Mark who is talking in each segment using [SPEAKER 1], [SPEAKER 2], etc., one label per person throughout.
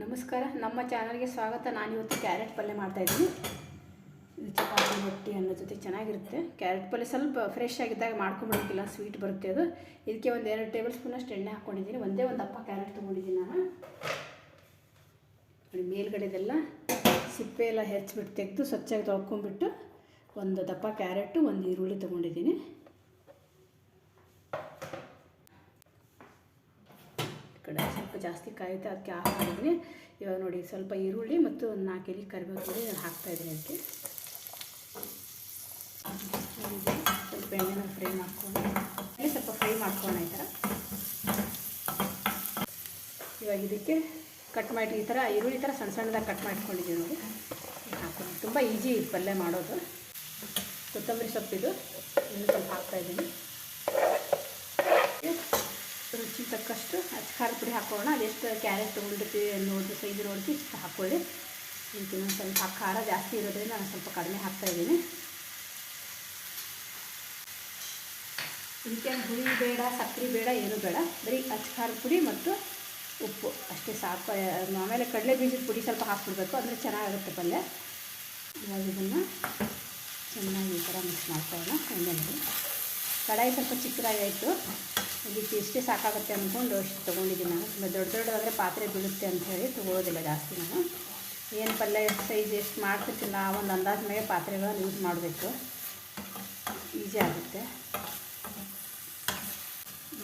[SPEAKER 1] ನಮಸ್ಕಾರ, ನಮ್ಮ ಚಾನಲ್ಗೆ ಸ್ವಾಗತ. ನಾನಿವತ್ತು ಕ್ಯಾರೆಟ್ ಪಲ್ಯ ಮಾಡ್ತಾಯಿದ್ದೀನಿ. ಇದು ಚಪಾತಿ ರೊಟ್ಟಿ ಅನ್ನೋ ಜೊತೆ ಚೆನ್ನಾಗಿರುತ್ತೆ. ಕ್ಯಾರೆಟ್ ಪಲ್ಯ ಸ್ವಲ್ಪ ಫ್ರೆಶ್ ಆಗಿದ್ದಾಗ ಮಾಡ್ಕೊಂಬಿಡೋಕ್ಕಿಲ್ಲ, ಸ್ವೀಟ್ ಬರುತ್ತೆ ಅದು. ಇದಕ್ಕೆ ಒಂದು 2 ಟೇಬಲ್ ಸ್ಪೂನಷ್ಟು ಎಣ್ಣೆ ಹಾಕ್ಕೊಂಡಿದ್ದೀನಿ. ಒಂದೇ ಒಂದು ದಪ್ಪ ಕ್ಯಾರೆಟ್ ತೊಗೊಂಡಿದ್ದೀನಿ ನಾನು. ಮೇಲ್ಗಡೆದೆಲ್ಲ ಸಿಪ್ಪೆ ಎಲ್ಲ ಹೆಚ್ಚಿಬಿಟ್ಟು ತೆಗೆದು ಸ್ವಚ್ಛಾಗಿ ತೊಳ್ಕೊಂಬಿಟ್ಟು ಒಂದು ದಪ್ಪ ಕ್ಯಾರೆಟು, ಒಂದು ಈರುಳ್ಳಿ ತೊಗೊಂಡಿದ್ದೀನಿ. ಕಡೆ ಸ್ವಲ್ಪ ಜಾಸ್ತಿ ಕಾಯುತ್ತೆ, ಅದಕ್ಕೆ ಹಾಕಿದ್ದೀನಿ. ಇವಾಗ ನೋಡಿ, ಸ್ವಲ್ಪ ಈರುಳ್ಳಿ ಮತ್ತು ಒಂದು 4 ಎಲೆ ಕರಿಬೇವು ಕೂಡ ನಾನು ಹಾಕ್ತಾಯಿದ್ದೀನಿ. ಅದಕ್ಕೆ ಸ್ವಲ್ಪ ಎಣ್ಣೆನ ಫ್ರೈ ಮಾಡ್ಕೊಂಡು ಸ್ವಲ್ಪ ಫ್ರೈ ಮಾಡ್ಕೊಂಡು ಈ ಥರ. ಇವಾಗ ಇದಕ್ಕೆ ಕಟ್ ಮಾಡಿ ಈ ಥರ ಈರುಳ್ಳಿ ಥರ ಸಣ್ಣ ಸಣ್ಣದಾಗಿ ಕಟ್ ಮಾಡ್ಕೊಂಡಿದ್ದೀವಿ ನೋಡಿ, ಹಾಕ್ಕೊಂಡು. ತುಂಬ ಈಸಿ ಪಲ್ಯ ಮಾಡೋದು. ಕೊತ್ತಂಬರಿ ಸೊಪ್ಪಿದು ಇನ್ನೂ ಸ್ವಲ್ಪ ಹಾಕ್ತಾಯಿದ್ದೀನಿ. ರುಚಿ ತಕ್ಕಷ್ಟು ಖಾರ ಪುಡಿ ಹಾಕೋಣ. ಅದೆಷ್ಟು ಕ್ಯಾರೆಟ್ ತೊಗೊಂಡಿರ್ತೀವಿ ನೋಡಿ, ಸೈಜ್ ನೋಡಿ ಇಷ್ಟು ಹಾಕ್ಕೊಳ್ಳಿ. ಇನ್ನೊಂದು ಸ್ವಲ್ಪ ಖಾರ ಜಾಸ್ತಿ ಇರೋದ್ರಿಂದ ನಾನು ಸ್ವಲ್ಪ ಕಡಿಮೆ ಹಾಕ್ತಾಯಿದ್ದೀನಿ. ಇದಕ್ಕೆ ಹುಳಿ ಬೇಡ, ಸಕ್ಕರೆ ಬೇಡ, ಏನೂ ಬೇಡ. ಬರೀ ಖಾರ ಪುಡಿ ಮತ್ತು ಉಪ್ಪು ಅಷ್ಟೇ ಸಾಕು. ಆಮೇಲೆ ಕಡಲೆ ಬೀಜದ ಪುಡಿ ಸ್ವಲ್ಪ ಹಾಕ್ಬಿಡ್ಬೇಕು, ಅಂದರೆ ಚೆನ್ನಾಗುತ್ತೆ ಪಲ್ಯ. ಇವಾಗ ಇದನ್ನು ಚೆನ್ನಾಗಿ ಈ ಥರ ಮಿಕ್ಸ್ ಮಾಡ್ಕೊಳ್ಳೋಣ. ಎಣ್ಣೆಯಲ್ಲಿ ಕಡಾಯಿ ಸ್ವಲ್ಪ ಚಿಕ್ಕದಾಗಿ ಆಯಿತು, ಇದಕ್ಕೆ ಇಷ್ಟೇ ಸಾಕಾಗುತ್ತೆ ಅಂದ್ಕೊಂಡು ಅಷ್ಟು ತೊಗೊಂಡಿದ್ದೀನಿ ನಾನು. ತುಂಬ ದೊಡ್ಡದಾದರೆ ಪಾತ್ರೆ ಬೀಳುತ್ತೆ ಅಂಥೇಳಿ ತೊಗೊಳೋದಿಲ್ಲ ಜಾಸ್ತಿ ನಾನು. ಏನು ಪಲ್ಯ ಎಷ್ಟು ಸೈಜ್ ಎಷ್ಟು ಮಾಡ್ತಿರ್ತಿಲ್ಲ, ಆ ಒಂದು ಅಂದಾಜು ಮೇಲೆ ಪಾತ್ರೆಗಳನ್ನು ಯೂಸ್ ಮಾಡಬೇಕು, ಈಸಿ ಆಗುತ್ತೆ.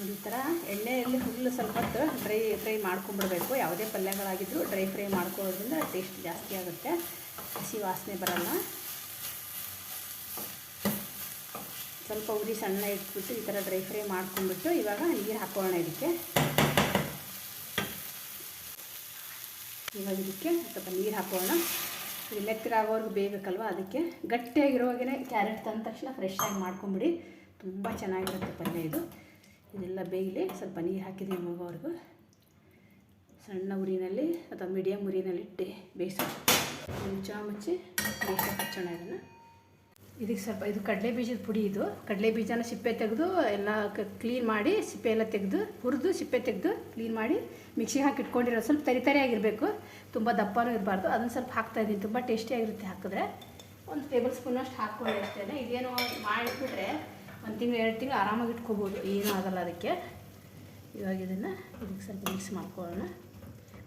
[SPEAKER 1] ಈ ಥರ ಎಣ್ಣೆಯಲ್ಲಿ ಫುಲ್ಲು ಸ್ವಲ್ಪ ಹೊತ್ತು ಡ್ರೈ ಫ್ರೈ ಮಾಡ್ಕೊಂಬಿಡ್ಬೇಕು. ಯಾವುದೇ ಪಲ್ಯಗಳಾಗಿದ್ದರೂ ಡ್ರೈ ಫ್ರೈ ಮಾಡ್ಕೊಳ್ಳೋದ್ರಿಂದ ಟೇಸ್ಟ್ ಜಾಸ್ತಿ ಆಗುತ್ತೆ, ಹಸಿ ವಾಸನೆ ಬರೋಲ್ಲ. ಸ್ವಲ್ಪ ಉರಿ ಸಣ್ಣ ಇಟ್ಬಿಟ್ಟು ಈ ಥರ ಡ್ರೈ ಫ್ರೈ ಮಾಡ್ಕೊಂಡ್ಬಿಟ್ಟು ಇವಾಗ ನೀರು ಹಾಕೋಣ ಇದಕ್ಕೆ. ಇವಾಗ ಇದಕ್ಕೆ ಸ್ವಲ್ಪ ನೀರು ಹಾಕೋಣ. ಇದು ಮೆತ್ತಗಾಗೋವರೆಗೂ ಬೇಯಬೇಕಲ್ವ, ಅದಕ್ಕೆ ಗಟ್ಟಿಯಾಗಿರುವಾಗೇ ಕ್ಯಾರೆಟ್ ತಂದ ತಕ್ಷಣ ಫ್ರೆಶ್ ಆಗಿ ಮಾಡ್ಕೊಂಬಿಡಿ, ತುಂಬ ಚೆನ್ನಾಗಿರುತ್ತೆ ಪಲ್ಯ ಇದು. ಇದೆಲ್ಲ ಬೇಯಲಿ. ಸ್ವಲ್ಪ ನೀರು ಹಾಕಿದ್ದೀನಿ ಹೋಗೋವರೆಗೂ. ಸಣ್ಣ ಉರಿನಲ್ಲಿ ಅಥವಾ ಮೀಡಿಯಮ್ ಉರಿನಲ್ಲಿಟ್ಟು ಬೇಯಿಸೋಣ. ಮುಚ್ಚ ಮುಚ್ಚಿ ಬೇಯಿಸೋಕೆ ಹಚ್ಚೋಣ ಇದನ್ನು. ಇದಕ್ಕೆ ಸ್ವಲ್ಪ ಇದು ಕಡಲೆ ಬೀಜದ ಪುಡಿ. ಇದು ಕಡಲೆ ಬೀಜನ ಸಿಪ್ಪೆ ತೆಗೆದು ಎಲ್ಲ ಕ್ಲೀನ್ ಮಾಡಿ, ಸಿಪ್ಪೆ ಎಲ್ಲ ತೆಗೆದು ಹುರಿದು ಸಿಪ್ಪೆ ತೆಗೆದು ಕ್ಲೀನ್ ಮಾಡಿ ಮಿಕ್ಸಿಗೆ ಹಾಕಿ ಇಟ್ಕೊಂಡಿರೋದು. ಸ್ವಲ್ಪ ತರಿಯಾಗಿರಬೇಕು, ತುಂಬ ದಪ್ಪನೂ ಇರಬಾರ್ದು. ಅದನ್ನು ಸ್ವಲ್ಪ ಹಾಕ್ತಾಯಿದ್ದೀನಿ, ತುಂಬ ಟೇಸ್ಟಿಯಾಗಿರುತ್ತೆ ಹಾಕಿದ್ರೆ. 1 ಟೇಬಲ್ ಸ್ಪೂನಷ್ಟು ಹಾಕ್ಕೊಂಡಿರ್ತೇನೆ. ಇದೇನು ಮಾಡಿಬಿಟ್ರೆ 1 ತಿಂಗಳು 2 ತಿಂಗಳು ಆರಾಮಾಗಿ ಇಟ್ಕೋಬೋದು, ಏನೂ ಆಗೋಲ್ಲ ಅದಕ್ಕೆ. ಇವಾಗ ಇದನ್ನು ಇದಕ್ಕೆ ಸ್ವಲ್ಪ ಮಿಕ್ಸ್ ಮಾಡ್ಕೊಳ್ಳೋಣ.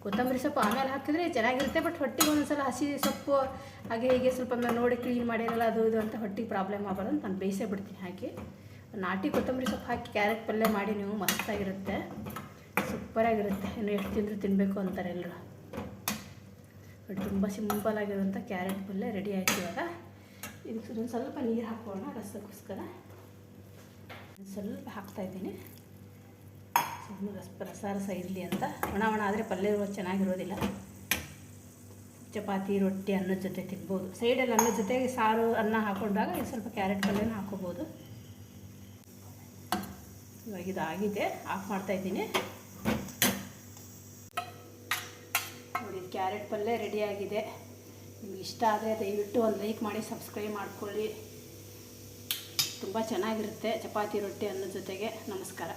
[SPEAKER 1] ಕೊತ್ತಂಬರಿ ಸೊಪ್ಪು ಆಮೇಲೆ ಹಾಕಿದ್ರೆ ಚೆನ್ನಾಗಿರುತ್ತೆ, ಬಟ್ ಹೊಟ್ಟೆಗೆ ಒಂದೊಂದ್ಸಲ ಹಸಿ ಸೊಪ್ಪು ಹಾಗೆ ಹೀಗೆ ಸ್ವಲ್ಪ ನೋಡಿ ಕ್ಲೀನ್ ಮಾಡಿರಲ್ಲ ಅದು ಇದು ಅಂತ ಹೊಟ್ಟೆಗೆ ಪ್ರಾಬ್ಲಮ್ ಆಗೋದು ಅಂತ ನಾನು ಬೇಯಿಸೇ ಬಿಡ್ತೀನಿ ಹಾಕಿ. ನಾಟಿ ಕೊತ್ತಂಬರಿ ಸೊಪ್ಪು ಹಾಕಿ ಕ್ಯಾರೆಟ್ ಪಲ್ಯ ಮಾಡಿ ನೀವು, ಮಸ್ತಾಗಿರುತ್ತೆ, ಸೂಪರಾಗಿರುತ್ತೆ. ಇನ್ನು ಎಷ್ಟು ತಿಂದರೂ ತಿನ್ನಬೇಕು ಅಂತಾರೆ ಎಲ್ಲರೂ. ತುಂಬ ಸಿಂಪಲಾಗಿರುವಂಥ ಕ್ಯಾರೆಟ್ ಪಲ್ಯ ರೆಡಿ ಆಯಿತು. ಇವಾಗ ಇದಕ್ಕೆ ಒಂದು ಸ್ವಲ್ಪ ನೀರು ಹಾಕೋಣ ರಸಕ್ಕೋಸ್ಕರ. ಸ್ವಲ್ಪ ಹಾಕ್ತಾಯಿದ್ದೀನಿ, ರಸ ಇರಲಿ ಅಂತ. ಒಣ ಆದರೆ ಪಲ್ಯ ಚೆನ್ನಾಗಿರೋದಿಲ್ಲ. ಚಪಾತಿ ರೊಟ್ಟಿ ಅನ್ನದ ಜೊತೆ ತಿನ್ಬೋದು. ಸೈಡಲ್ಲಿ ಅನ್ನದ ಜೊತೆಗೆ ಸಾರು ಅನ್ನ ಹಾಕೊಂಡಾಗ ಇದು ಸ್ವಲ್ಪ ಕ್ಯಾರೆಟ್ ಪಲ್ಯನ ಹಾಕೋಬೋದು. ಇವಾಗ ಇದಾಗಿದೆ, ಆಫ್ ಮಾಡ್ತಾಯಿದ್ದೀನಿ ನೋಡಿ. ಕ್ಯಾರೆಟ್ ಪಲ್ಯ ರೆಡಿಯಾಗಿದೆ. ನಿಮ್ಗೆ ಇಷ್ಟ ಆದರೆ ದಯವಿಟ್ಟು ಒಂದು ಲೈಕ್ ಮಾಡಿ, ಸಬ್ಸ್ಕ್ರೈಬ್ ಮಾಡ್ಕೊಳ್ಳಿ. ತುಂಬ ಚೆನ್ನಾಗಿರುತ್ತೆ ಚಪಾತಿ ರೊಟ್ಟಿ ಅನ್ನದ ಜೊತೆಗೆ. ನಮಸ್ಕಾರ.